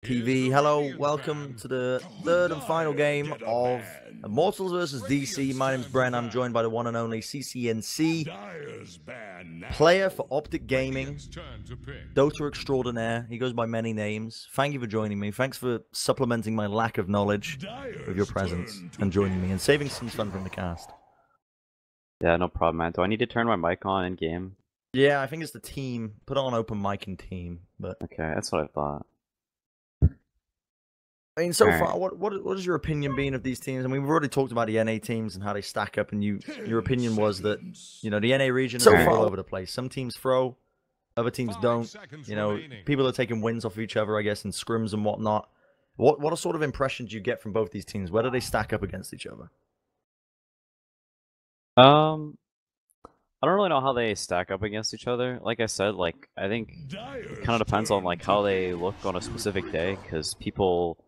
PV. Hello, welcome to the third and final game of Immortals versus DC. My name's Bren. I'm joined by the one and only CCNC, player for Optic Gaming, Dota extraordinaire. He goes by many names. Thank you for joining me. Thanks for supplementing my lack of knowledge with your presence and joining me and saving some fun from the cast. Yeah, no problem, man. Do I need to turn my mic on in game? Yeah, I think it's the team. Put it on open mic and team, but okay, that's what I thought. I mean, so far, what has your opinion been of these teams? I mean, we've already talked about the NA teams and how they stack up, and your opinion was that, you know, the NA region is all over the place. Some teams throw, other teams don't. You know, people are taking wins off of each other, I guess, in scrims and whatnot. What sort of impressions do you get from both these teams? Where do they stack up against each other? I don't really know how they stack up against each other. Like I said, like I think it kind of depends on like how they look on a specific day, because people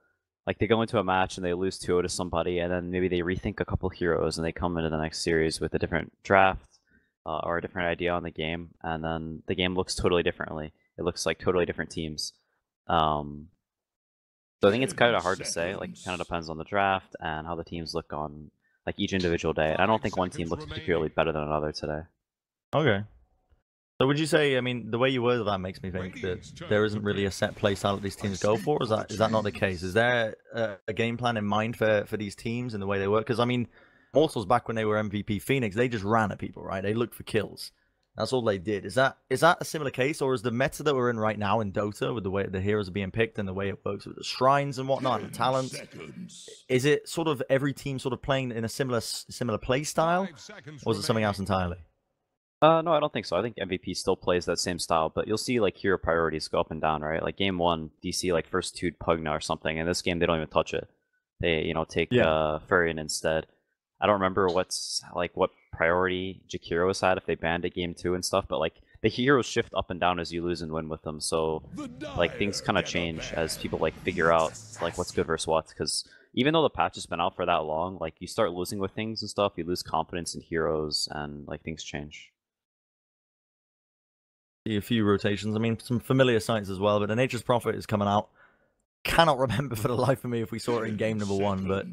like they go into a match and they lose 2-0 to somebody, and then maybe they rethink a couple heroes and they come into the next series with a different draft or a different idea on the game, and then the game looks totally differently. It looks like totally different teams. So I think it's kind of hard to say. Like, it kind of depends on the draft and how the teams look on like each individual day. I don't think one team looks particularly better than another today. Okay. So would you say, I mean, the way you worded that makes me think that there isn't really a set play style that these teams go for? Or is that not the case? Is there a game plan in mind for these teams and the way they work? Because, I mean, Immortals back when they were MVP Phoenix, they just ran at people, right? They looked for kills. That's all they did. Is that a similar case? Or is the meta that we're in right now in Dota, with the way the heroes are being picked and the way it works with the shrines and whatnot, and the talents, is it sort of every team sort of playing in a similar play style? Or is it something else entirely? No, I don't think so. I think MVP still plays that same style, but you'll see like hero priorities go up and down, right? Like game 1, DC like first 2'd Pugna or something, and this game they don't even touch it. They, you know, take Furion instead. I don't remember what priority Jakiro's had if they banned it game 2 and stuff, but like the heroes shift up and down as you lose and win with them, so like things kind of change as people like figure out like what's good versus what, because even though the patch has been out for that long, like you start losing with things and stuff, you lose confidence in heroes, and like things change. A few rotations. I mean, some familiar sights as well, but the Nature's Prophet is coming out. Cannot remember for the life of me if we saw it in game number 1, but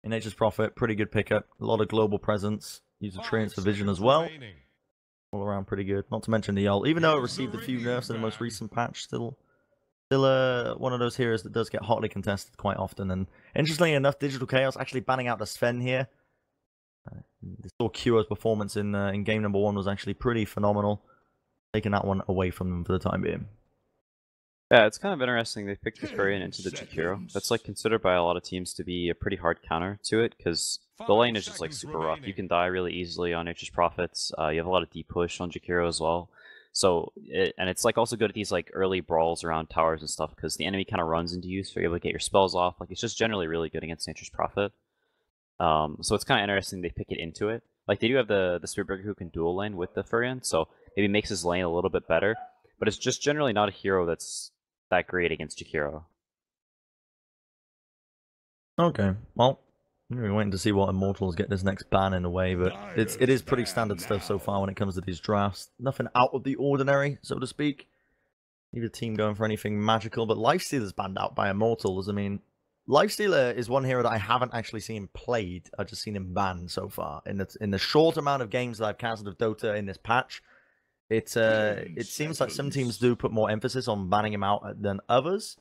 in Nature's Prophet, pretty good pickup. A lot of global presence. Use a transfer vision as well. All around pretty good. Not to mention the ult. Even though it received a few nerfs in the most recent patch, still one of those heroes that does get hotly contested quite often. And interestingly enough, Digital Chaos actually banning out the Sven here. Saw Q's performance in game number 1 was actually pretty phenomenal. Taking that one away from them for the time being. Yeah, it's kind of interesting. They picked the Furion into the Jakiro. That's like considered by a lot of teams to be a pretty hard counter to it, because the lane is just like super rough. You can die really easily on Nature's Prophets. You have a lot of deep push on Jakiro as well. So, and it's like also good at these like early brawls around towers and stuff, because the enemy kind of runs into you, so you're able to get your spells off. Like, it's just generally really good against Nature's Prophet. So it's kind of interesting they pick it into it. Like, they do have the Spiritbreaker who can dual lane with the Furion, so maybe makes his lane a little bit better, but it's just generally not a hero that's that great against Jakiro. Okay, well, we're waiting to see what Immortals get this next ban in a way, but it is pretty standard stuff so far when it comes to these drafts. Nothing out of the ordinary, so to speak. Neither team going for anything magical, but Lifestealer's banned out by Immortals. I mean, Lifestealer is one hero that I haven't actually seen played. I've just seen him banned so far. In the short amount of games that I've casted of Dota in this patch, it seems like some teams do put more emphasis on banning him out than others.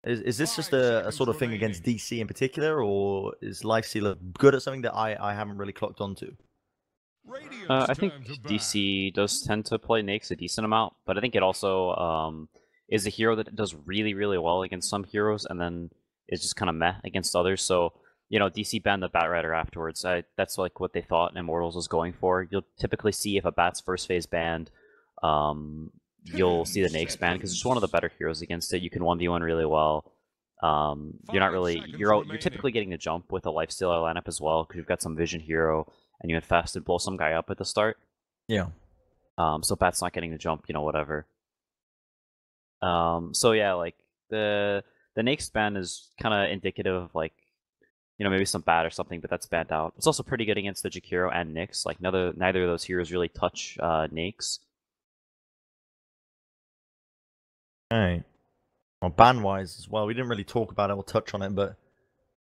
Is this just a sort of thing against DC in particular, or is Lifestealer good at something that I haven't really clocked onto? I think DC does tend to play Nakes a decent amount, but I think it also is a hero that does really, really well against some heroes, and then is just kind of meh against others. So, you know, DC banned the Bat Rider afterwards. That's like what they thought Immortals was going for. You'll typically see if a Bat's first phase banned, you'll see the Nakes banned, because it's one of the better heroes against it. You can 1v1 really well. You're typically getting the jump with a Lifestealer lineup as well, because you've got some vision hero and you infest and blow some guy up at the start. Yeah. So Bat's not getting the jump, you know, whatever. So yeah, like the Nakes ban is kind of indicative of like, you know, maybe some Bat or something, but that's banned out. It's also pretty good against the Jakiro and Nyx. Like, neither of those heroes really touch Nakes. Alright. Well, ban-wise as well, we didn't really talk about it or touch on it, but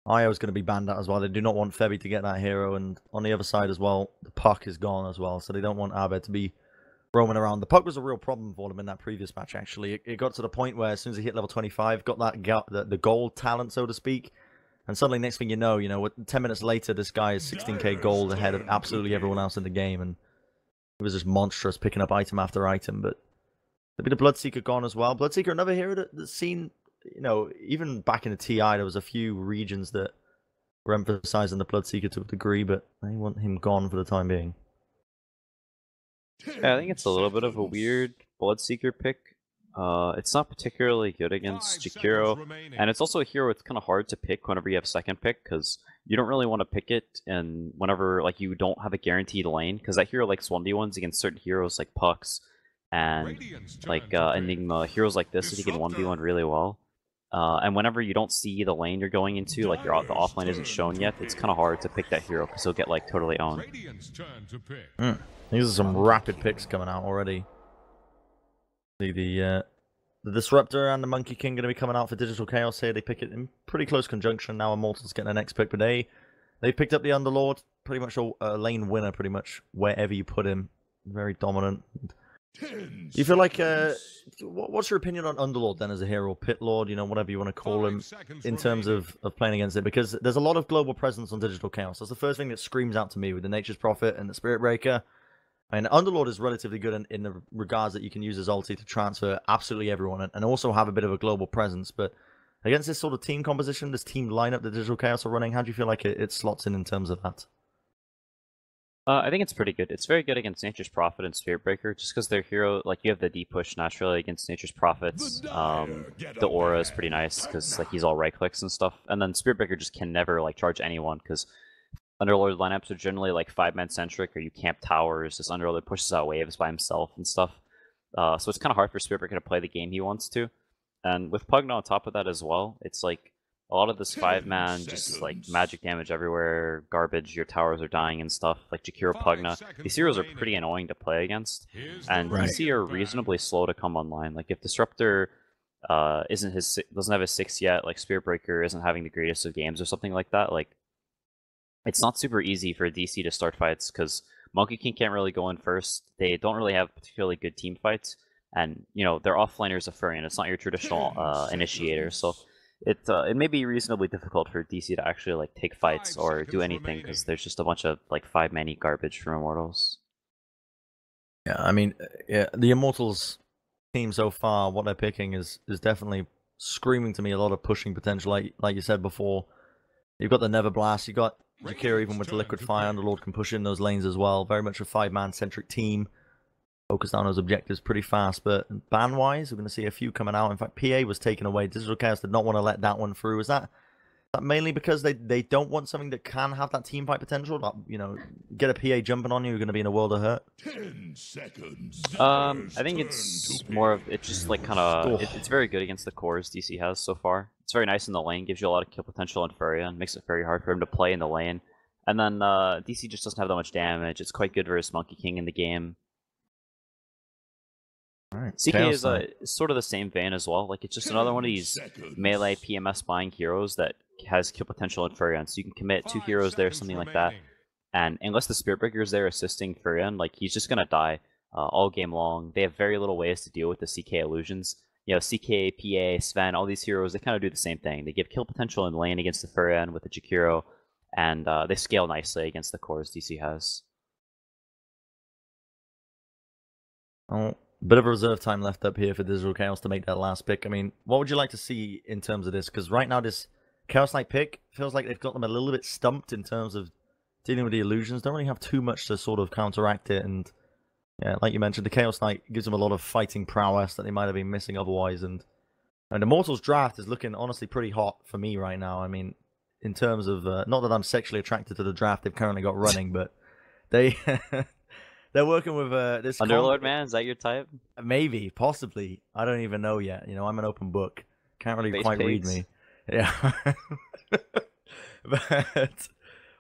IO's going to be banned out as well. They do not want Febby to get that hero, and on the other side as well, the puck is gone as well, so they don't want Abed to be roaming around. The puck was a real problem for them in that previous match, actually. It got to the point where as soon as he hit level 25, got that the gold talent, so to speak, and suddenly next thing you know, 10 minutes later, this guy is 16k gold ahead of absolutely everyone else in the game, and it was just monstrous, picking up item after item. But there'll be the Bloodseeker gone as well. Bloodseeker, another hero that's seen, even back in the TI, there was a few regions that were emphasizing the Bloodseeker to a degree, but they want him gone for the time being. Yeah, I think it's a little bit of a weird Bloodseeker pick. It's not particularly good against Jakiro, and it's also a hero it's kind of hard to pick whenever you have second pick, because you don't really want to pick it and whenever you don't have a guaranteed lane, because that hero likes 1v1s against certain heroes like Pucks and Enigma. Heroes like this, he can 1v1 really well. And whenever you don't see the lane you're going into, the offlane isn't shown yet, it's kind of hard to pick that hero because he'll get totally owned. These are some rapid picks coming out already. The Disruptor and the Monkey King going to be coming out for Digital Chaos here. They pick it in pretty close conjunction. Now Immortals getting the next pick, but they've picked up the Underlord. Pretty much a lane winner, pretty much wherever you put him. Very dominant. You feel like, what's your opinion on Underlord then as a hero, Pit Lord, whatever you want to call him, in terms of playing against it? Because there's a lot of global presence on Digital Chaos. That's the first thing that screams out to me with the Nature's Prophet and the Spirit Breaker. I mean, Underlord is relatively good in the regards that you can use his ulti to transfer absolutely everyone and also have a bit of a global presence. But against this sort of team composition, this team lineup that Digital Chaos are running, how do you feel like it slots in terms of that? I think it's pretty good. It's very good against Nature's Prophet and Spirit Breaker, just because their hero, you have the D push naturally against Nature's Prophets. The aura is pretty nice because he's all right clicks and stuff, and then Spirit Breaker just can never charge anyone because Underlord lineups are generally 5-man centric, or you camp towers. This Underlord pushes out waves by himself and stuff. So it's kind of hard for Spirit Breaker to play the game he wants to. And with Pugna on top of that as well, it's a lot of this 5-man, just magic damage everywhere, garbage, your towers are dying and stuff, like Jakiro Pugna. These heroes are pretty annoying to play against, and DC are reasonably slow to come online. If Disruptor doesn't have his 6 yet, Spirit Breaker isn't having the greatest of games or something like that, it's not super easy for DC to start fights, because Monkey King can't really go in first, they don't really have particularly good team fights, and, their offlaner's a Furion, it's not your traditional initiator, so it may be reasonably difficult for DC to actually take fights or do anything, because there's just a bunch of 5-man garbage from Immortals. Yeah, I mean, the Immortals team so far, what they're picking is definitely screaming to me a lot of pushing potential, like you said before. You've got the Never Blast, you've got Jakiro even with the Liquid Fire, Underlord can push in those lanes as well. Very much a 5-man centric team. Focused on those objectives pretty fast, but ban-wise, we're going to see a few coming out. In fact, PA was taken away. Digital Chaos did not want to let that one through. Is that mainly because they don't want something that can have that team fight potential? Get a PA jumping on you, you're going to be in a world of hurt? 10 seconds. I think it's more of, it's just it's very good against the cores DC has so far. It's very nice in the lane, gives you a lot of kill potential in Furia, and makes it very hard for him to play in the lane. And then DC just doesn't have that much damage. It's quite good versus Monkey King in the game. Right. CK is sort of the same vein as well. It's just another one of these melee PMS buying heroes that has kill potential in Furion. So you can commit 2 heroes there, something like that. And unless the Spirit Breaker is there assisting Furion, he's just going to die all game long. They have very little ways to deal with the CK illusions. CK, PA, Sven, all these heroes, they kind of do the same thing. They give kill potential in lane against the Furion with the Jakiro, and they scale nicely against the cores DC has. Oh. Bit of reserve time left up here for Digital Chaos to make that last pick. I mean, what would you like to see in terms of this? Because right now this Chaos Knight pick feels like they've got them a little bit stumped in terms of dealing with the illusions. Don't really have too much to sort of counteract it. And yeah, like you mentioned, the Chaos Knight gives them a lot of fighting prowess that they might have been missing otherwise. And Immortals draft is looking honestly pretty hot for me right now. I mean, in terms of, not that I'm sexually attracted to the draft they've currently got running, but they... They're working with this Underlord, man? Is that your type? Maybe, possibly. I don't even know yet. I'm an open book. Can't really quite read me. Yeah. But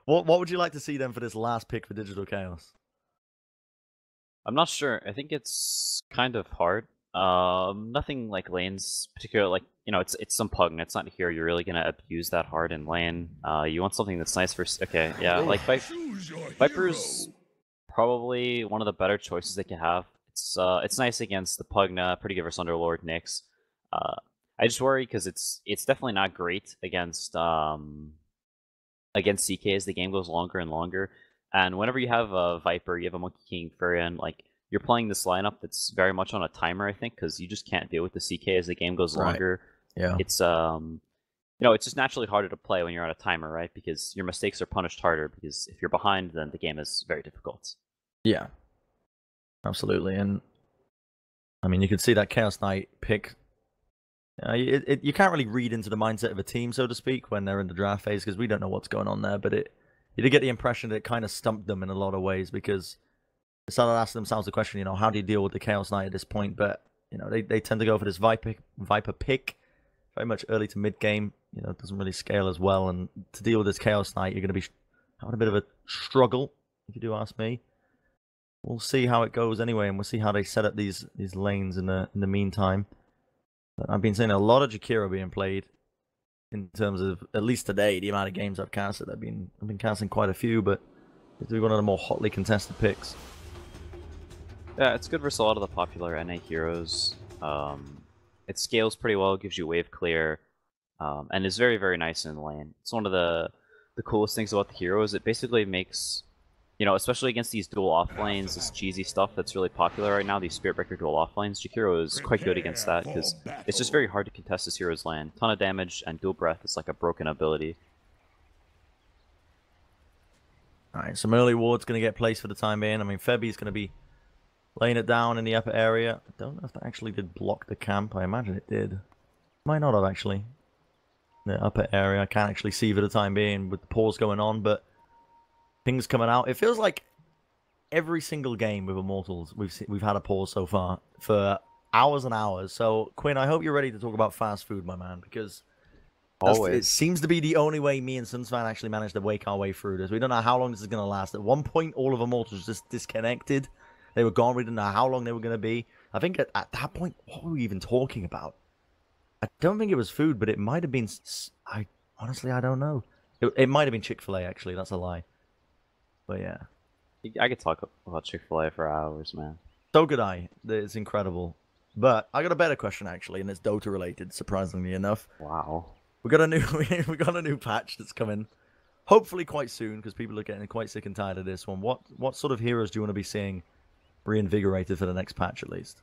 what would you like to see then for this last pick for Digital Chaos? I'm not sure. I think it's kind of hard. Nothing like lanes, particular like it's some Pugna. It's not here. You're really gonna abuse that hard in lane. You want something that's nice for okay, yeah, like Choose your Viper's hero. probably one of the better choices they can have. It's nice against the Pugna, pretty good versus Underlord Nyx. I just worry because it's definitely not great against CK as the game goes longer and longer. And whenever you have a Viper, you have a Monkey King Furion, like you're playing this lineup that's very much on a timer, I think, because you just can't deal with the CK as the game goes longer. Yeah. It's it's just naturally harder to play when you're on a timer, right? Because your mistakes are punished harder. Because if you're behind, then the game is very difficult. Yeah. Absolutely, and I mean, you could see that Chaos Knight pick. You can't really read into the mindset of a team, so to speak, when they're in the draft phase, because we don't know what's going on there. But you did get the impression that it kind of stumped them in a lot of ways, because they started asking themselves the question, how do you deal with the Chaos Knight at this point? But they tend to go for this Viper pick, very much early to mid game. It doesn't really scale as well, and to deal with this Chaos Knight, you're going to be having a bit of a struggle, if you do ask me. We'll see how it goes anyway, and we'll see how they set up these lanes in the meantime. But I've been seeing a lot of Jakiro being played in terms of, at least today, the amount of games I've casted. I've been casting quite a few, but it's one of the more hotly contested picks. Yeah, it's good versus a lot of the popular NA heroes. It scales pretty well, gives you wave clear, and is very, very nice in the lane. It's one of the coolest things about the hero is it basically makes, especially against these dual off lanes, this cheesy stuff that's really popular right now, these Spirit Breaker dual off lanes, Jakiro is quite good against that, because it's just very hard to contest this hero's lane. Ton of damage, and dual breath is like a broken ability. Alright, some early wards going to get placed for the time being. I mean, Febi's going to be laying it down in the upper area. I don't know if that actually did block the camp. I imagine it did. Might not have, actually. The upper area, I can't actually see for the time being with the pause going on, but things coming out. It feels like every single game with Immortals we've had a pause so far for hours and hours. So Quinn, I hope you're ready to talk about fast food, my man, because it seems to be the only way me and Sunsfan actually managed to wake our way through this. We don't know how long this is going to last. At one point, all of Immortals just disconnected. They were gone. We didn't know how long they were going to be. I think at that point, what were we even talking about? I don't think it was food, but it might have been. Honestly, I don't know. It might have been Chick-fil-A. Actually, that's a lie. But yeah, I could talk about Chick-fil-A for hours, man. So could I. It's incredible. But I got a better question actually, and it's Dota related. Surprisingly enough. Wow. We got a new patch that's coming, hopefully quite soon, because people are getting quite sick and tired of this one. What sort of heroes do you want to be seeing reinvigorated for the next patch at least?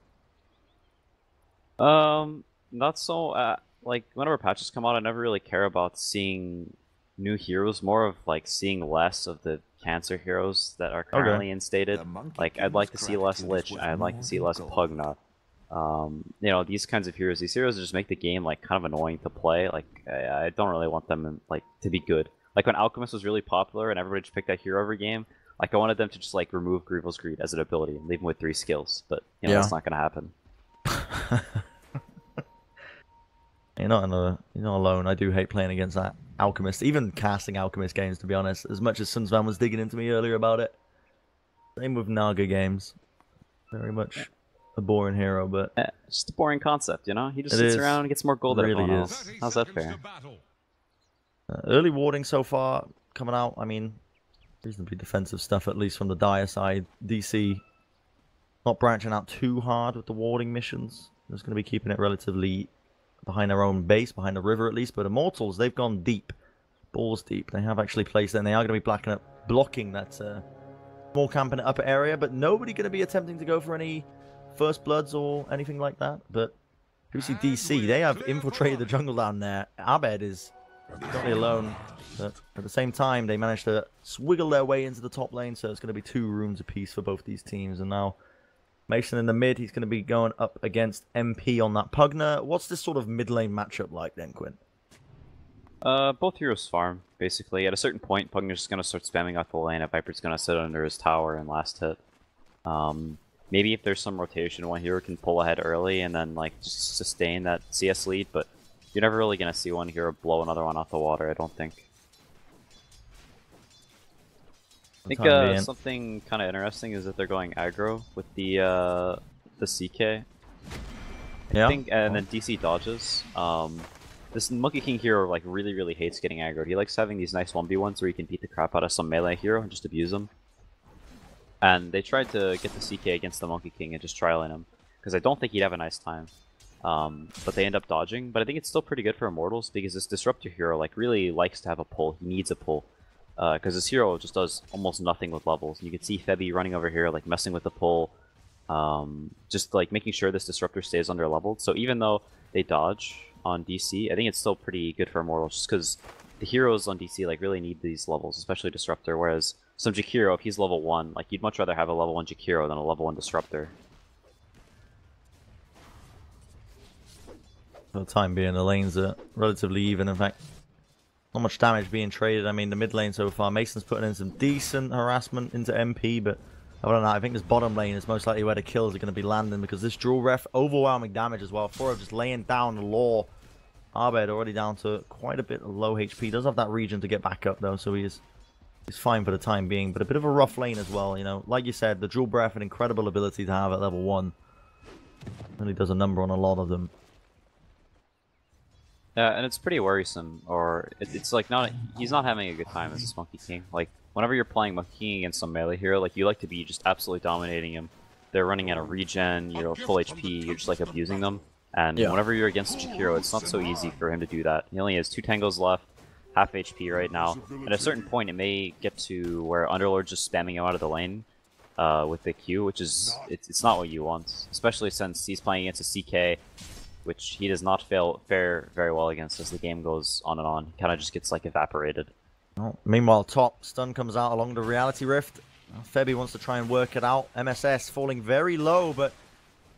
Not so. Like whenever patches come out, I never really care about seeing new heroes. More of like seeing less of the cancer heroes that are currently instated. Like I'd like to see less Lich. I'd like to see less Pugna. These kinds of heroes. These heroes just make the game like kind of annoying to play. Like I don't really want them like to be good. Like when Alchemist was really popular and everybody just picked that hero every game. Like I wanted them to just like remove Grievel's Greed as an ability and leave him with 3 skills. But that's not gonna happen. You're not alone. I do hate playing against that Alchemist. Even casting Alchemist games, to be honest. As much as Sunsvan was digging into me earlier about it. Same with Naga games. Very much a boring hero, but... just a boring concept, He just sits around and gets more gold out of everyone else. How's that fair? Early warding so far coming out. I mean, reasonably defensive stuff, at least from the Dire side. DC not branching out too hard with the warding missions. Just going to be keeping it relatively behind their own base, behind the river at least. But Immortals, they've gone deep. Balls deep. They have actually placed it, and they are going to be blocking that small camp in the upper area. But nobody going to be attempting to go for any First Bloods or anything like that. But you see DC, they have infiltrated the jungle down there. Abed is not alone. But at the same time, they managed to swiggle their way into the top lane. So it's going to be 2 rooms apiece for both these teams. And now Mason in the mid, he's going to be going up against MP on that Pugna. What's this sort of mid lane matchup like then, Quinn? Both heroes farm, basically. At a certain point, Pugna's just going to start spamming out the lane, and Viper's going to sit under his tower and last hit. Maybe if there's some rotation, one hero can pull ahead early and then like just sustain that CS lead, but you're never really going to see one hero blow another one off the water, I don't think. I think something kind of interesting is that they're going aggro with the CK. Yeah. I think, and then DC dodges. This Monkey King hero like really hates getting aggroed. He likes having these nice 1v1s where he can beat the crap out of some melee hero and just abuse them. And they tried to get the CK against the Monkey King and just trialing him, because I don't think he'd have a nice time. But they end up dodging. But I think it's still pretty good for Immortals, because this Disruptor hero like really likes to have a pull. He needs a pull. Because this hero just does almost nothing with levels. And you can see Febby running over here, like messing with the pull. Just like making sure this Disruptor stays under leveled. So even though they dodge on DC, I think it's still pretty good for Immortals, just because the heroes on DC like really need these levels, especially Disruptor, whereas some Jakiro, if he's level 1, like you'd much rather have a level 1 Jakiro than a level 1 Disruptor. For the time being, the lanes are relatively even. In fact, not much damage being traded. I mean, the mid lane so far, Mason's putting in some decent harassment into MP, but other than that, I think this bottom lane is most likely where the kills are going to be landing, because this dual ref, overwhelming damage as well. Foro just laying down the law. Arbed already down to quite a bit of low HP. Does have that region to get back up though, so he's fine for the time being. But a bit of a rough lane as well, you know. Like you said, the dual breath, an incredible ability to have at level 1. Really does a number on a lot of them. Yeah, and it's pretty worrisome, or it's like he's not having a good time as this Monkey King. Like, whenever you're playing Monkey King against some melee hero, like, you like to be just absolutely dominating him. They're running out of regen, you're full HP, you're just like abusing them. And whenever you're against Jakiro, it's not so easy for him to do that. He only has 2 tangos left, half HP right now. At a certain point, it may get to where Underlord's just spamming him out of the lane with the Q, which is, it's not what you want. Especially since he's playing against a CK, which he does not fare very well against as the game goes on and on. He kind of just gets like evaporated. Oh, meanwhile, top stun comes out along the reality rift. Febby wants to try and work it out. MSS falling very low, but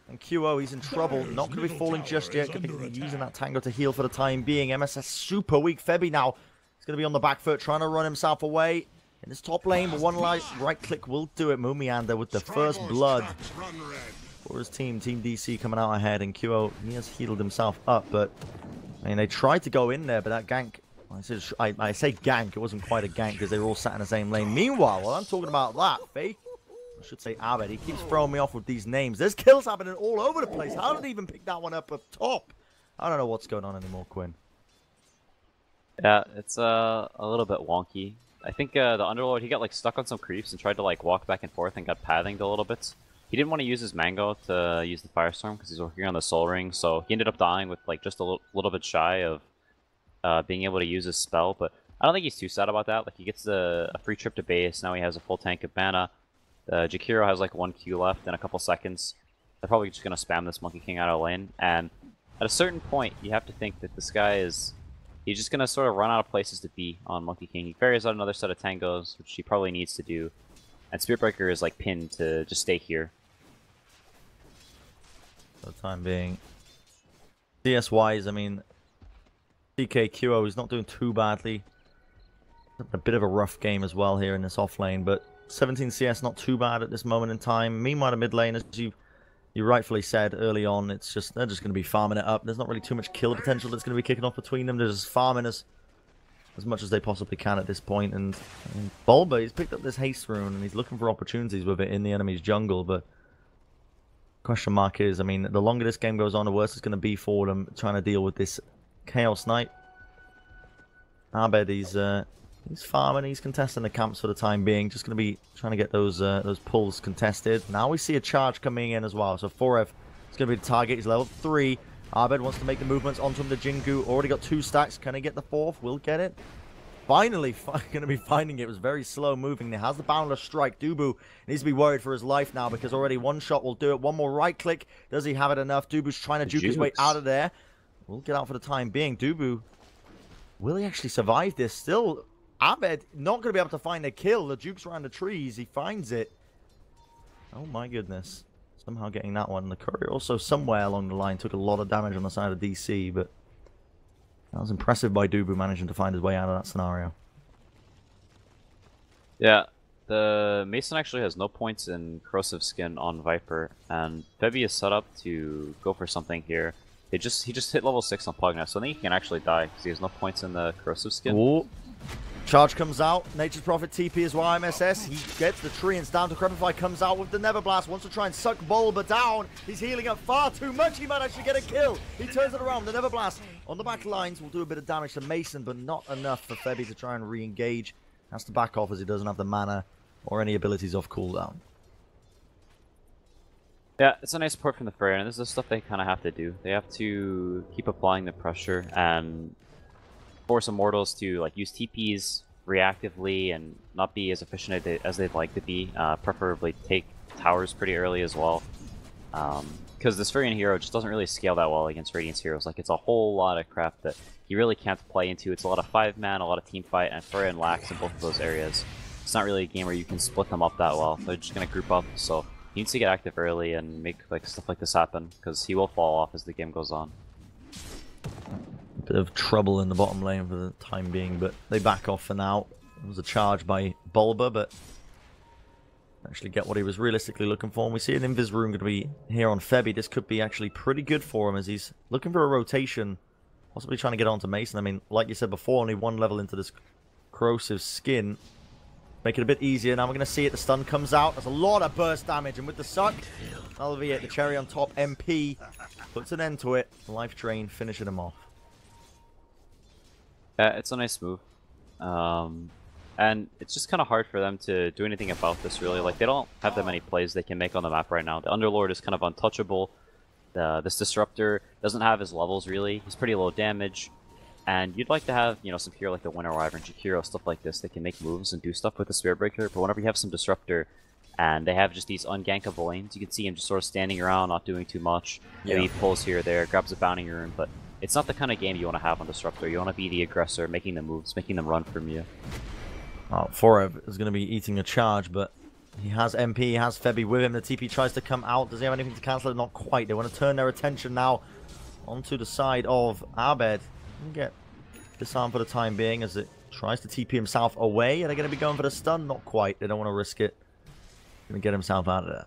and QO, he's in trouble. Not going to be falling just yet. Going to be using that tango to heal for the time being. MSS super weak. Febby now is going to be on the back foot, trying to run himself away in this top lane, but one right click will do it. Mumiander with the first blood for his team. Team DC coming out ahead, and QO, he has healed himself up, but I mean, they tried to go in there, but that gank, I say gank, it wasn't quite a gank because they were all sat in the same lane. Meanwhile, while I'm talking about that, Fake, I should say Abed, he keeps throwing me off with these names. There's kills happening all over the place. How did he even pick that one up top? I don't know what's going on anymore, Quinn. Yeah, it's a little bit wonky. I think the Underlord, he got like stuck on some creeps and tried to like walk back and forth and got pathinged a little bit. He didn't want to use his Mango to use the Firestorm because he's working on the Soul Ring, so he ended up dying with like just a little bit shy of being able to use his spell, but I don't think he's too sad about that. Like, he gets a free trip to base, now he has a full tank of mana. Jakiro has like 1 Q left in a couple seconds. They're probably just going to spam this Monkey King out of lane, and at a certain point, you have to think that this guy is... He's just going to sort of run out of places to be on Monkey King. He ferries out another set of tangos, which he probably needs to do. And Spiritbreaker is like pinned to just stay here. For the time being. CS-wise, I mean, DKQO is not doing too badly. A bit of a rough game as well here in this off lane, but 17 CS not too bad at this moment in time. Meanwhile, the mid lane, as you rightfully said early on, it's just they're just going to be farming it up. There's not really too much kill potential that's going to be kicking off between them. They're just farming as much as they possibly can at this point. And Bulba, he's picked up this haste rune and he's looking for opportunities with it in the enemy's jungle. But question mark is, I mean, the longer this game goes on, the worse it's going to be for them trying to deal with this Chaos Knight. Abed, he's farming, he's contesting the camps for the time being. Just going to be trying to get those pulls contested. Now we see a charge coming in as well. So Forev is going to be the target. He's level 3. Abed wants to make the movements onto him. The Jingu already got 2 stacks. Can he get the 4th? Will get it. Finally going to be finding it. It was very slow moving. He has the Boundless Strike. Dubu needs to be worried for his life now because already 1 shot will do it. 1 more right click. Does he have it enough? Dubu's trying to juke his way out of there. We'll get out for the time being. Dubu, will he actually survive this? Still, Abed not going to be able to find a kill. The Juke's around the trees. He finds it. Oh my goodness. Somehow getting that one. The courier also somewhere along the line took a lot of damage on the side of DC, but that was impressive by Dubu managing to find his way out of that scenario. Yeah, the Mason actually has no points in Corrosive Skin on Viper, and Febby is set up to go for something here. He just hit level 6 on Pugna, so I think he can actually die because he has no points in the Corrosive Skin. Ooh. Charge comes out. Nature's Prophet TP as well. IMSS. He gets the Treants down to Crepify. Comes out with the Never Blast. Wants to try and suck Bulba down. He's healing up far too much. He might actually get a kill. He turns it around. The Never Blast on the back lines will do a bit of damage to Mason, but not enough for Febby to try and re-engage. Has to back off as he doesn't have the mana or any abilities off cooldown. Yeah, it's a nice support from the Freya, and this is the stuff they kind of have to do. They have to keep applying the pressure and force Immortals to like use TPs reactively and not be as efficient as they'd like to be. Preferably take towers pretty early as well. Because this Furion hero just doesn't really scale that well against Radiance heroes. Like, it's a whole lot of crap that you really can't play into. It's a lot of 5-man, a lot of team fight, and Furion lacks in both of those areas. It's not really a game where you can split them up that well. They're just going to group up, so he needs to get active early and make like stuff like this happen, because he will fall off as the game goes on. Bit of trouble in the bottom lane for the time being, but they back off for now. It was a charge by Bulba, but actually get what he was realistically looking for. And we see an Invis Room going to be here on Febby. This could be actually pretty good for him as he's looking for a rotation, possibly trying to get onto Mason. I mean, like you said before, only one level into this corrosive skin. Make it a bit easier. Now we're going to see it. The stun comes out. There's a lot of burst damage, and with the suck, that'll be it. The cherry on top. MP puts an end to it. Life Drain finishing him off. It's a nice move. And it's just kind of hard for them to do anything about this, really. Like, they don't have that many plays they can make on the map right now. The Underlord is kind of untouchable. This Disruptor doesn't have his levels, really. He's pretty low damage. And you'd like to have, you know, some hero like the Winter Wyvern, Jakiro, stuff like this that can make moves and do stuff with the Spirit Breaker. But whenever you have some Disruptor and they have just these ungankable lanes, you can see him just sort of standing around, not doing too much. Maybe he pulls here or there, grabs a Bounty Rune, but it's not the kind of game you want to have on Disruptor. You want to be the aggressor, making the moves, making them run from you. Oh, Forev is going to be eating a charge, but he has MP, he has Febby with him. The TP tries to come out. Does he have anything to cancel it? Not quite. They want to turn their attention now onto the side of Abed. Get disarmed for the time being as it tries to TP himself away. Are they going to be going for the stun? Not quite. They don't want to risk it. Going to get himself out of there.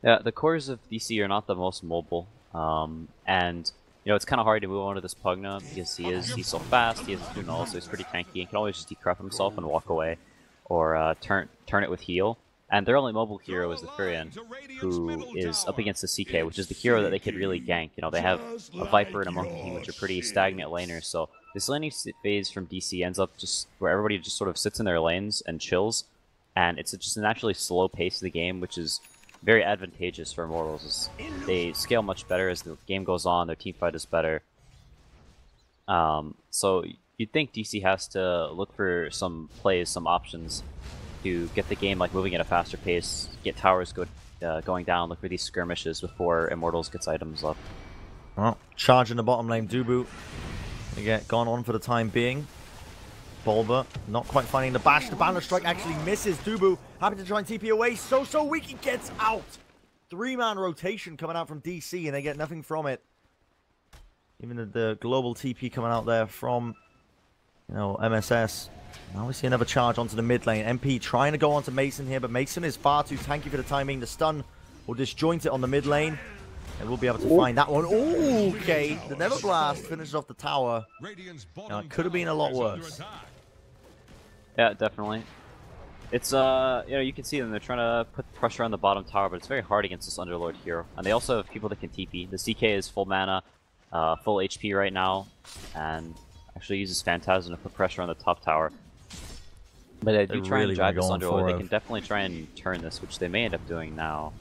Yeah, the cores of DC are not the most mobile. And, you know, it's kind of hard to move on to this Pugna because he's so fast, he has a null, so he's pretty tanky, and can always just decrep himself and walk away. Or turn it with heal. And their only mobile hero is the Furion, who is up against the CK, which is the hero that they could really gank. You know, they have a Viper and a Monkey King, which are pretty stagnant laners, so this laning phase from DC ends up just where everybody just sort of sits in their lanes and chills, and it's just a naturally slow pace of the game, which is very advantageous for Immortals. They scale much better as the game goes on, their teamfight is better. So you'd think DC has to look for some plays, some options, to get the game like moving at a faster pace, get towers going down, look for these skirmishes before Immortals gets items up. Well, charge in the bottom lane, Dubu. They get gone on for the time being. Bulba not quite finding the bash. The Banner Strike actually misses. Dubu happy to try and TP away. So weak, he gets out. 3-man rotation coming out from DC and they get nothing from it. Even the global TP coming out there from, you know, MSS. Now we see another charge onto the mid lane. MP trying to go onto Mason here, but Mason is far too tanky for the timing. The stun will disjoint it on the mid lane. And we'll be able to find that one. Ooh, okay. The Never Blast finishes off the tower. Now, it could have been a lot worse. Yeah, definitely. It's, you know, you can see them. They're trying to put pressure on the bottom tower, but it's very hard against this Underlord hero. And they also have people that can TP. The CK is full mana, full HP right now, and actually uses Phantasm to put pressure on the top tower. But they do try and drive this Underlord. They can definitely try and turn this, which they may end up doing now.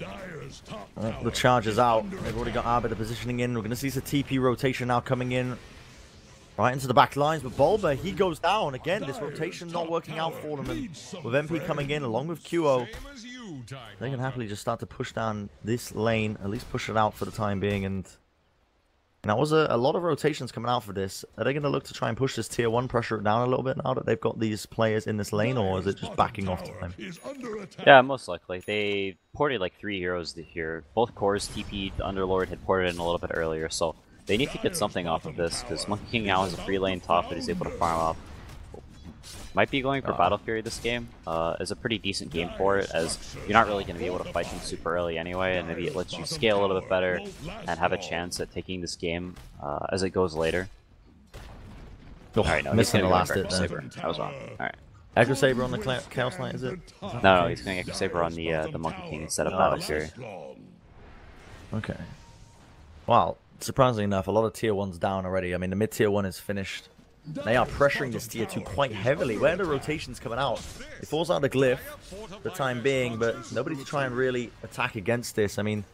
The charge is out. They've already got Arbiter positioning in. We're going to see the TP rotation now coming in right into the back lines. But Bulba, he goes down. Again, this rotation not working out for them. And with MP coming in along with QO, they can happily just start to push down this lane, at least push it out for the time being. And now was a lot of rotations coming out for this. Are they going to look to try and push this tier 1, pressure it down a little bit now that they've got these players in this lane, or is it just backing off time? Yeah, most likely. They ported like 3 heroes here. Both cores TP'd, Underlord had ported in a little bit earlier, so they need to get something off of this, because Monkey King now has a free lane top that he's able to farm up. Might be going for Battle Fury this game. Is a pretty decent game for it, as you're not really going to be able to fight him super early anyway, and maybe it lets you scale a little bit better and have a chance at taking this game as it goes later. Oh, Alright, no, he's missing gonna the go last for hit Echo there. Saber. I was wrong. Alright. Echo Saber on the Chaos Knight, is it? No, he's going Echo Saber on the Monkey King instead of Battle Fury. Okay. Wow, surprisingly enough, a lot of tier 1's down already. I mean, the mid tier 1 is finished. They are pressuring this tier 2 quite heavily. Where are the rotations coming out? It falls out the glyph for the time being, but nobody to try and really attack against this. I mean,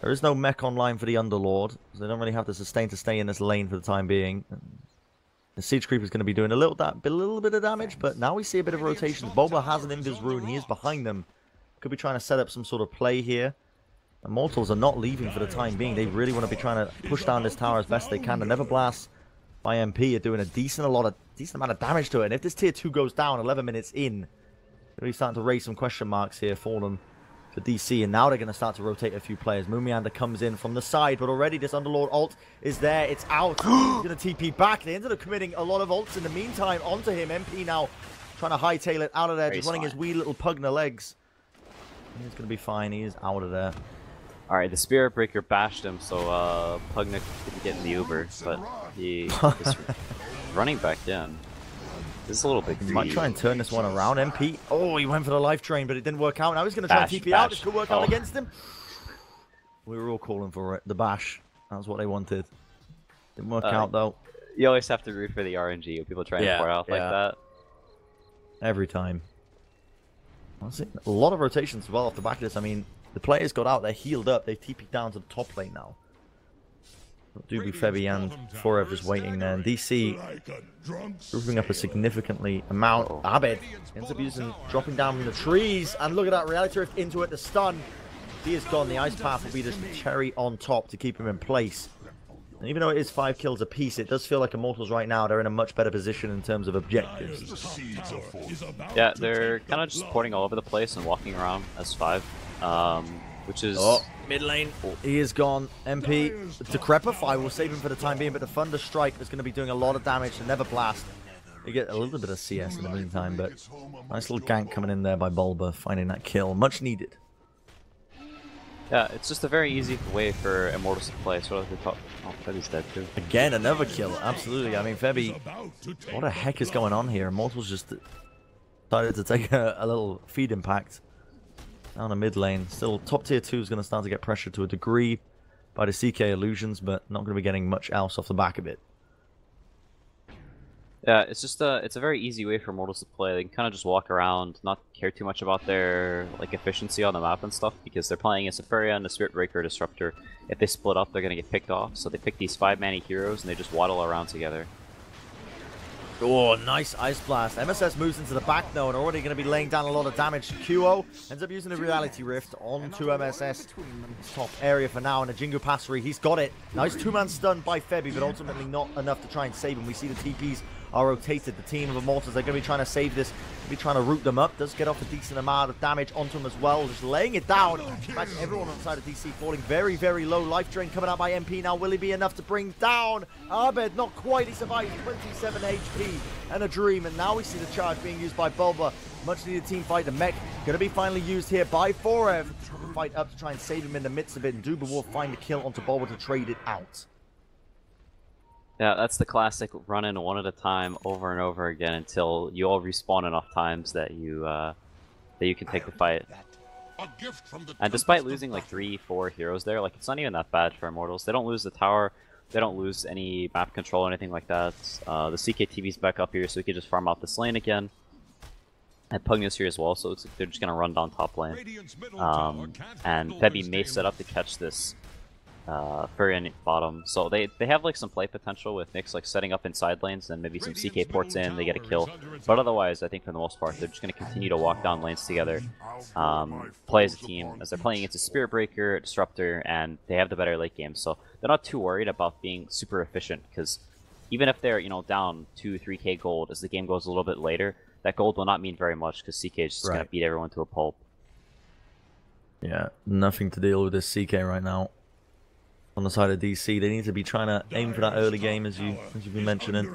there is no mech online for the Underlord, so they don't really have the sustain to stay in this lane for the time being. The Siege Creeper is going to be doing a little bit of damage, but now we see a bit of rotations. Boba has an Invis Rune. He is behind them. Could be trying to set up some sort of play here. Immortals are not leaving for the time being. They really want to be trying to push down this tower as best they can. The Never Blast by MP are doing a decent amount of damage to it. And if this tier 2 goes down 11 minutes in, they're really starting to raise some question marks here for them. For DC, and now they're going to start to rotate a few players. Moomiander comes in from the side, but already this Underlord ult is there. It's out. He's going to TP back. They ended up committing a lot of ults in the meantime onto him. MP now trying to hightail it out of there, just running his wee little Pugna legs. He's going to be fine. He is out of there. Alright, the Spirit Breaker bashed him, so Pugna couldn't get in the Uber, but he is running back in. This is a little bit greedy. Might try and turn this one around. MP. Oh, he went for the life drain, but it didn't work out. Now he's going to try and TP out. This could work out against him. We were all calling for it. The bash. That was what they wanted. Didn't work out, though. You always have to root for the RNG when people try and pour out like that. Every time. Honestly, a lot of rotations as well off the back of this. I mean, the players got out. They're healed up. They've TP'd down to the top lane now. Doobie, Febby, and Forever just waiting there. And DC grouping up a significantly amount. Abed ends up dropping down from the trees. And look at that, Reality Rift into it, the stun. He is gone. The Ice Path will be the cherry on top to keep him in place. And even though it is 5 kills apiece, it does feel like Immortals right now, they're in a much better position in terms of objectives. Yeah, they're kind of just porting all over the place and walking around as 5. Which is... Oh, mid lane. He is gone. MP. Decrepify will save him for the time being, but the Thunder Strike is going to be doing a lot of damage. The Never Blast. You get a little bit of CS in the meantime, but nice little gank coming in there by Bulba, finding that kill. Much needed. Yeah, it's just a very easy way for Immortals to play. So like oh, Febby's dead too. Again, another kill. Absolutely. I mean, Febby, what the heck is going on here? Immortals just decided to take a little feed impact. Down the mid lane. Still, top tier 2 is going to start to get pressured to a degree by the CK illusions, but not going to be getting much else off the back of it. Yeah, it's just it's a very easy way for Immortals to play. They can kind of just walk around, not care too much about their like efficiency on the map and stuff, because they're playing a Sapphire and a Spirit Breaker Disruptor. If they split up, they're going to get picked off. So they pick these 5-mana heroes and they just waddle around together. Oh, nice Ice Blast. MSS moves into the back though and already going to be laying down a lot of damage. QO ends up using the Reality Rift onto MSS. Top area for now, and a Jingu Passery. He's got it. Nice 2-man stun by Febby, but ultimately not enough to try and save him. We see the TPs are rotated. The team of Immortals are going to be trying to save this. Be trying to root them up. Does get off a decent amount of damage onto him as well. Just laying it down. In fact, everyone on the side of DC falling very, very low. Life drain coming out by MP. Now, will he be enough to bring down Abed? Not quite. He survives 27 HP and a dream. And now we see the charge being used by Bulba. Much needed team fight. The mech going to be finally used here by Forev. Fight up to try and save him in the midst of it. And Duba will find the kill onto Bulba to trade it out. Yeah, that's the classic run in one at a time over and over again until you all respawn enough times that you can take the fight. And despite losing like 3-4 heroes there, like it's not even that bad for Immortals. They don't lose the tower, they don't lose any map control or anything like that. The CKTV's back up here, so we can just farm out this lane again. And Pugna's here as well, so it's like they're just gonna run down top lane. And Febby may set up to catch this Furion bottom, so they have like some play potential with Nyx like setting up inside lanes and maybe some CK ports in, they get a kill. But otherwise, I think for the most part, they're just going to continue to walk down lanes together, play as a team, as they're playing against a Spirit Breaker, a Disruptor, and they have the better late game. So they're not too worried about being super efficient, because even if they're, you know, down 2-3k gold as the game goes a little bit later, that gold will not mean very much because CK is just going to beat everyone to a pulp. Yeah, nothing to deal with this CK right now. On the side of DC, they need to be trying to aim for that early game, as you've been mentioning.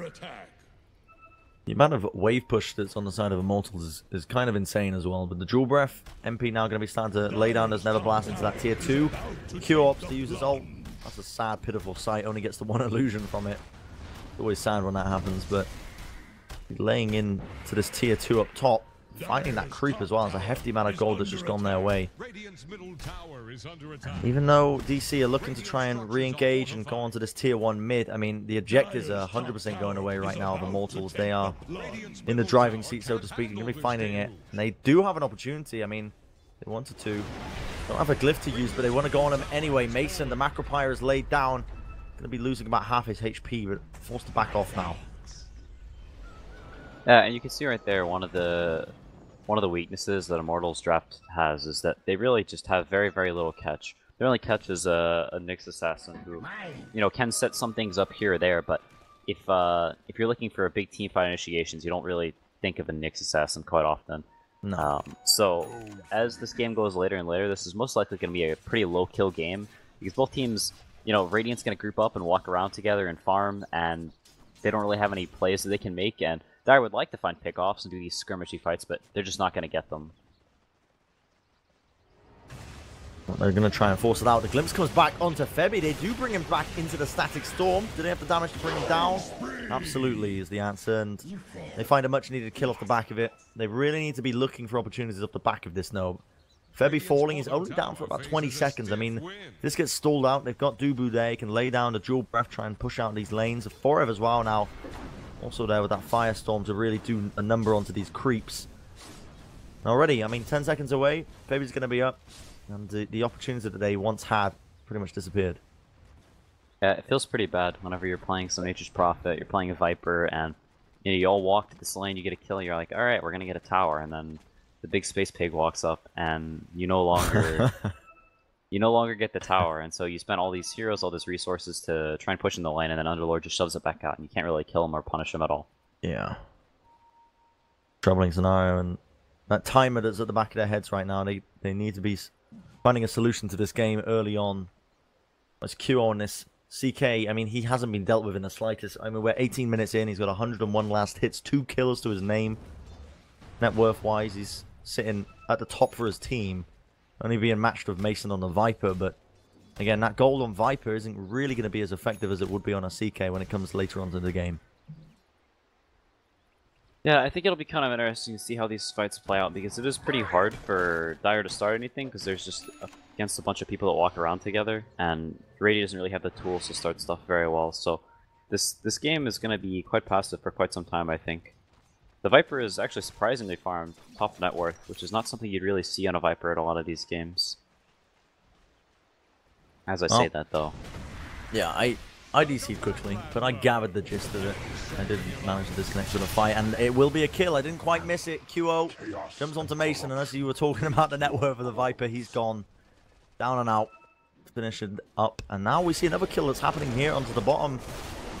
The amount of wave push that's on the side of Immortals is kind of insane as well. But the Jewel Breath, MP now going to be starting to lay down this Never Blast into that tier 2. Q opts to use his ult. That's a sad, pitiful sight. Only gets the one illusion from it. always sad when that happens, but laying in to this tier 2 up top, finding that creep as well. There's a hefty amount of gold that's just gone their way. Even though DC are looking to try and re-engage and go on to this tier 1 mid, I mean, the objectives are 100% going away right now of Immortals. They are in the driving seat, so to speak. They're going to be finding it. And they do have an opportunity. I mean, they wanted to. Don't have a glyph to use, but they want to go on him anyway. Mason, the Macropyre is laid down. Going to be losing about half his HP, but forced to back off now. Yeah, and you can see right there one of the weaknesses that Immortals draft has is that they really just have very, very little catch. Their only catch is a Nyx assassin who, you know, can set some things up here or there. But if you're looking for a big team fight initiations, you don't really think of a Nyx assassin quite often. No. So as this game goes later and later, this is most likely going to be a pretty low kill game because both teams, you know, Radiant's going to group up and walk around together and farm, and they don't really have any plays that they can make. And Dire would like to find pickoffs and do these skirmishy fights, but they're just not going to get them. They're going to try and force it out. The glimpse comes back onto Febby. They do bring him back into the static storm. Do they have the damage to bring him down? Absolutely is the answer, and they find a much needed kill off the back of it. They really need to be looking for opportunities off the back of this Nob. Febby falling is only down for about 20 seconds. I mean, if this gets stalled out, they've got Dubu there. He can lay down the dual breath, try and push out these lanes. Forever as well now. Also there with that Firestorm to really do a number onto these creeps. Already, I mean, 10 seconds away. Febby's going to be up. And the opportunity that they once had pretty much disappeared. Yeah, it feels pretty bad whenever you're playing some Nature's Prophet, you're playing a Viper, and you know, you all walk to this lane, you get a kill, you're like, alright, we're going to get a tower, and then the big space pig walks up, and you no longer get the tower, and so you spend all these heroes, all these resources to try and push in the lane, and then Underlord just shoves it back out, and you can't really kill him or punish him at all. Yeah. Troubling scenario, and that timer that's at the back of their heads right now, they need to be finding a solution to this game early on. Let's Q on this CK. I mean, he hasn't been dealt with in the slightest. I mean, we're 18 minutes in. He's got 101 last hits, 2 kills to his name. Net worth-wise, he's sitting at the top for his team. Only being matched with Mason on the Viper, but again, that gold on Viper isn't really going to be as effective as it would be on a CK when it comes later on to the game. Yeah, I think it'll be kind of interesting to see how these fights play out, because it is pretty hard for Dire to start anything, because there's just against a bunch of people that walk around together, and Rady doesn't really have the tools to start stuff very well, so this game is going to be quite passive for quite some time, I think. The Viper is actually surprisingly farmed top net worth, which is not something you'd really see on a Viper at a lot of these games. As I say that, though. Yeah, I DC'd quickly, but I gathered the gist of it. I didn't manage to disconnect with a fight, and it will be a kill. I didn't quite miss it. QO jumps onto Mason, and as you were talking about the net worth of the Viper, he's gone. Down and out. Finish it up, and now we see another kill that's happening here onto the bottom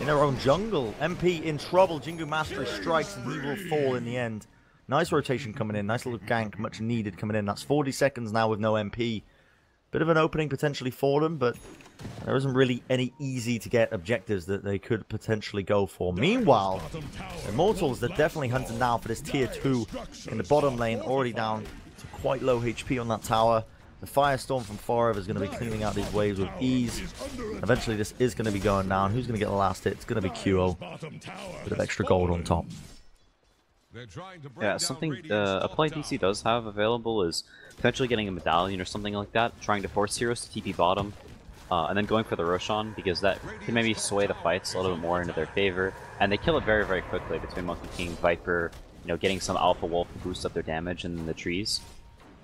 in their own jungle. MP in trouble. Jingu Mastery strikes, and he will fall in the end. Nice rotation coming in. Nice little gank, much needed coming in. That's 40 seconds now with no MP. Bit of an opening potentially for them, but there isn't really any easy to get objectives that they could potentially go for. Meanwhile, Immortals, they're definitely hunting down for this tier 2 in the bottom lane, already down to quite low HP on that tower. The Firestorm from Forever is going to be cleaning out these waves with ease. Eventually this is going to be going down. Who's going to get the last hit? It's going to be QO. Bit of extra gold on top. Yeah, something a play DC does have available is potentially getting a medallion or something like that, trying to force heroes to TP bottom, and then going for the Roshan, because that can maybe sway the fights a little bit more into their favor, and they kill it very, very quickly between Monkey King, Viper, you know, getting some Alpha Wolf to boost up their damage in the trees.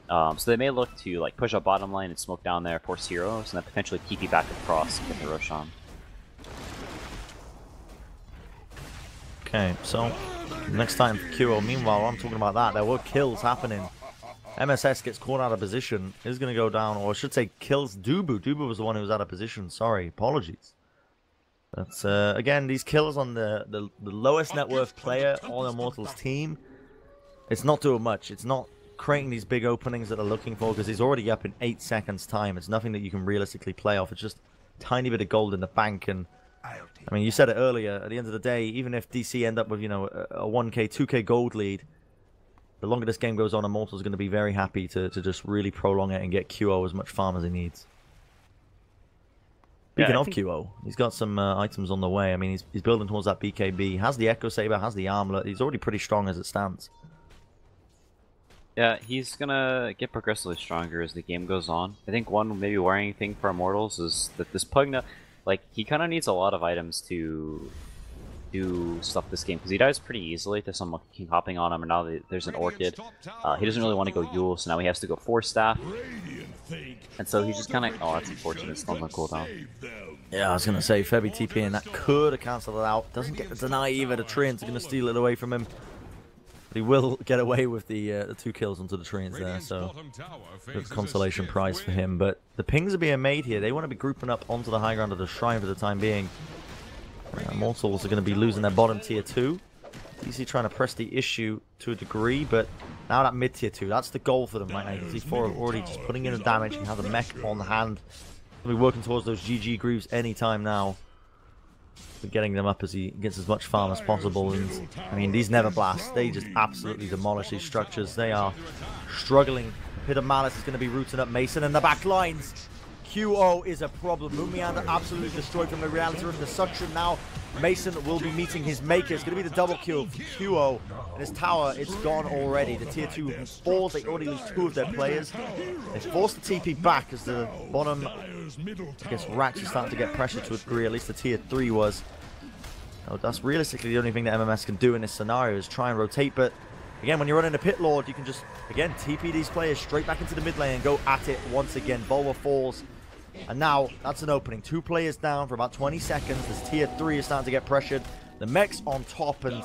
So they may look to like push up bottom lane and smoke down there, force heroes, and then potentially TP back across and get the Roshan. Okay, so next time for QO. Meanwhile, I'm talking about that. There were kills happening. MSS gets caught out of position. Is going to go down, or I should say kills Dubu. Dubu was the one who was out of position. Sorry, apologies. But again, these kills on the lowest net worth player on Immortals team, it's not doing much. It's not creating these big openings that they're looking for, because he's already up in 8 seconds time. It's nothing that you can realistically play off. It's just a tiny bit of gold in the bank. And I mean, you said it earlier, at the end of the day, even if DC end up with, you know, a 1k, 2k gold lead, the longer this game goes on, Immortals is going to be very happy to just really prolong it and get QO as much farm as he needs. Speaking of QO, he's got some items on the way. I mean, he's building towards that BKB. Has the Echo Saber, has the armlet. He's already pretty strong as it stands. Yeah, he's gonna get progressively stronger as the game goes on. I think one maybe worrying thing for Immortals is that this Pugna, like, he kind of needs a lot of items to do stuff this game, because he dies pretty easily to someone King hopping on him, and now there's an Orchid. He doesn't really want to go Yule, so now he has to go 4-staff. And so he's just kind of... Oh, that's unfortunate. It's on the cooldown. Yeah, I was going to say, Febby TP, and that could have cancelled it out. Doesn't get the deny either. The Treants are going to steal it away from him. But he will get away with the 2 kills onto the Treants there, so good consolation prize for him. But the pings are being made here. They want to be grouping up onto the high ground of the Shrine for the time being. Immortals are going to be losing their bottom tier 2. DC trying to press the issue to a degree, but now that mid tier 2, that's the goal for them right now. You can see C4 already just putting in the damage. He has a mech on the hand. He'll be working towards those GG Greaves anytime now. We're getting them up as he gets as much farm as possible. And I mean, these Never Blasts, they just absolutely demolish these structures. They are struggling. Pit of Malice is going to be rooting up Mason in the back lines. QO is a problem. Moonmeander absolutely destroyed from the reality room. The suction now. Mason will be meeting his maker. It's going to be the double kill for QO. And his tower, it's gone already. The tier 2 falls. They already lose 2 of their players. They force the TP back as the bottom, I guess, Rax is starting to get pressure to a degree. At least the tier 3 was. Oh, that's realistically the only thing that MMS can do in this scenario is try and rotate. But again, when you're running a Pit Lord, you can just, again, TP these players straight back into the mid lane and go at it once again. Bulwa falls. And now, that's an opening. 2 players down for about 20 seconds. This tier 3 is starting to get pressured. The mech's on top, and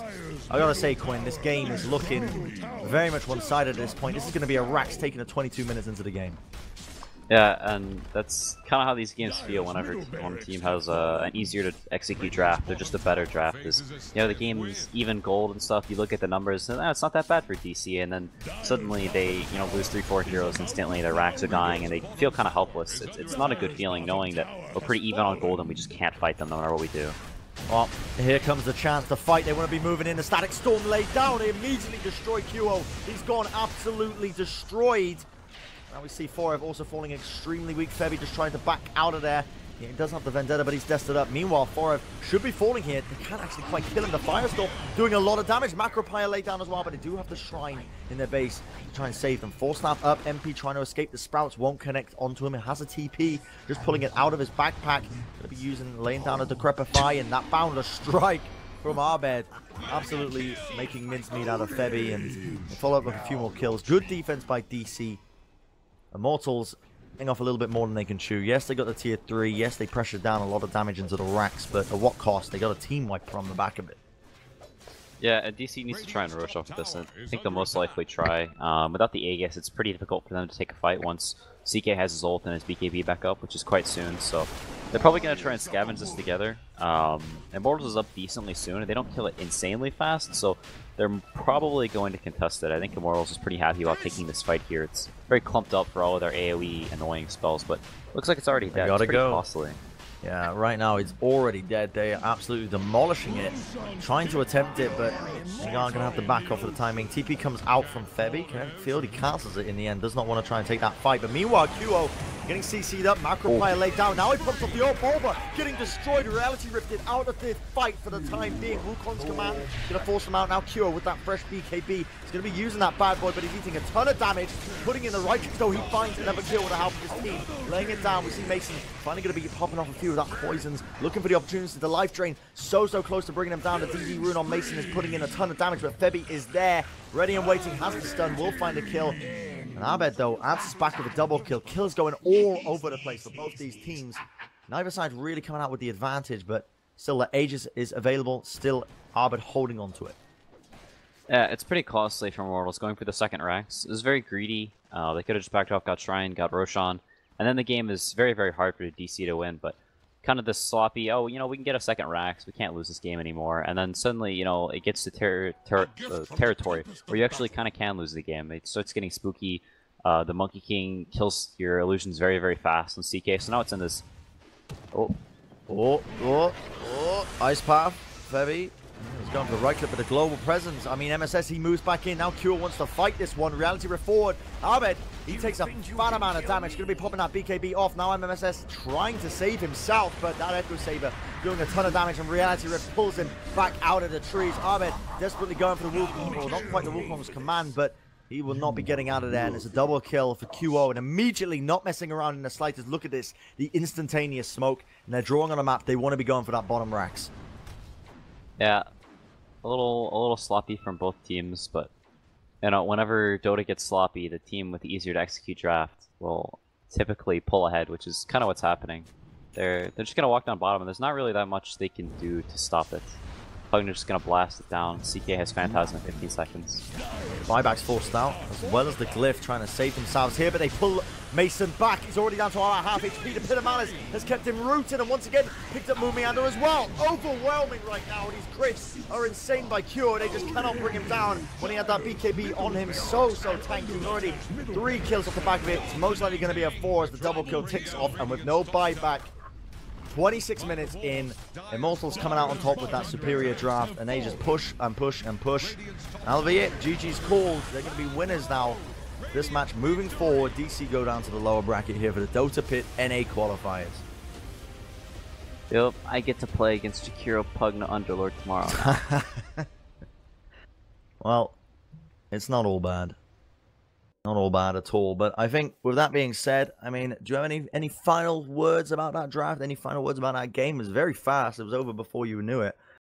I gotta say, Quinn, this game is looking very much one-sided at this point. This is going to be a Rax taking it 22 minutes into the game. Yeah, and that's kind of how these games feel whenever one team has an easier to execute draft. They're just a better draft. Is, you know, the game's even gold and stuff. You look at the numbers, and it's not that bad for DC, and then suddenly they, you know, lose 3-4 heroes instantly. Their racks are dying, and they feel kind of helpless. It's not a good feeling knowing that we're pretty even on gold and we just can't fight them no matter what we do. Well, here comes the chance to fight. They want to be moving in. The Static Storm laid down. They immediately destroy QO. He's gone absolutely destroyed. Now we see Forev also falling extremely weak. Febby just trying to back out of there. Yeah, he does have the Vendetta, but he's dested up. Meanwhile, Forev should be falling here. They can't actually quite kill him. The Firestorm doing a lot of damage. Macropire laid down as well, but they do have the Shrine in their base to try and save them. 4-staff up. MP trying to escape. The Sprouts won't connect onto him. It has a TP. Just pulling it out of his backpack. Going to be laying down a Decrepify, and that Boundless Strike from Abed. Absolutely making mincemeat out of Febby, and they follow up with a few more kills. Good defense by DC. Immortals getting off a little bit more than they can chew. Yes, they got the tier 3. Yes, they pressured down a lot of damage into the racks, but at what cost? They got a team wipe on the back of it. Yeah, and DC needs to try and rush off this. I think they'll most likely try. Without the Aegis, it's pretty difficult for them to take a fight once CK has his ult and his BKB back up, which is quite soon. So they're probably going to try and scavenge this together. Immortals is up decently soon, and they don't kill it insanely fast, so they're probably going to contest it. I think Immortals is pretty happy about taking this fight here. It's very clumped up for all of their AoE annoying spells, but looks like it's already dead. It's pretty costly. Yeah, right now it's already dead. They are absolutely demolishing it, trying to attempt it, but they are going to have to back off for the timing. TP comes out from Febby. Kinetic Field, he cancels it in the end. Does not want to try and take that fight. But meanwhile, QO getting CC'd up. Macropire laid down. Now he pumps up the ult. Bulba getting destroyed. Reality rifted out of the fight for the time being. Wukong's command going to force him out. Now QO with that fresh BKB. He's going to be using that bad boy, but he's eating a ton of damage. Putting in the right though. He finds another kill with the help of his team. Laying it down. We see Mason finally going to be popping off a few of that poisons. Looking for the opportunity to life drain. So close to bringing him down. The DD rune on Mason is putting in a ton of damage, but Febby is there. Ready and waiting. Has the stun. Will find a kill. And Abed, though, answers back with a double kill. Kills going all over the place for both these teams. Neither side really coming out with the advantage, but still the Aegis is available. Still Abed holding on to it. Yeah, it's pretty costly for Immortals going for the second Rax. It was very greedy. They could have just backed off, got Shrine, got Roshan. And then the game is very, very hard for DC to win, but kind of this sloppy, oh, you know, we can get a second Rax, we can't lose this game anymore. And then suddenly, you know, it gets to territory where you actually kind of can lose the game. It starts getting spooky. The Monkey King kills your illusions very, very fast on CK. So now it's in this... Ice Path, Febby. He's going for the right clip with the global presence. I mean, MSS, he moves back in. Now Cure wants to fight this one. Reality Rift forward. Ahmed, he takes a fat amount of damage. Going to be popping that BKB off. Now MSS trying to save himself, but that Echo Saber doing a ton of damage, and Reality Rift pulls him back out of the trees. Ahmed desperately going for the Wukong, or not quite the Wukong's command, but he will not be getting out of there, and it's a double kill for QO, and immediately not messing around in the slightest. Look at this, the instantaneous smoke, and they're drawing on a map. They want to be going for that bottom racks. Yeah, a little sloppy from both teams, but you know, whenever Dota gets sloppy, the team with the easier to execute draft will typically pull ahead, which is kind of what's happening. They're just gonna walk down bottom, and there's not really that much they can do to stop it. Pugner's just gonna blast it down. CK has Phantasm in 15 seconds. Buyback's forced out, as well as the Glyph trying to save themselves here, but they pull Mason back. He's already down to our half HP. The Pit of Malice has kept him rooted, and once again, picked up Mumiander as well. Overwhelming right now, and his crits are insane by Cure. They just cannot bring him down when he had that BKB on him. So tanky. Already 3 kills off the back of it. It's most likely going to be a 4 as the double kill ticks off, and with no buyback, 26 minutes in, Immortals coming out on top with that superior draft, and they just push and push and push. That'll be it. GG's called. They're going to be winners now. This match moving forward. DC go down to the lower bracket here for the Dota Pit NA qualifiers. Yep, I get to play against Jakiro Pugna Underlord tomorrow. Well, it's not all bad. Not all bad at all, but I think with that being said, I mean, do you have any final words about that draft? Any final words about that game? It was very fast. It was over before you knew it.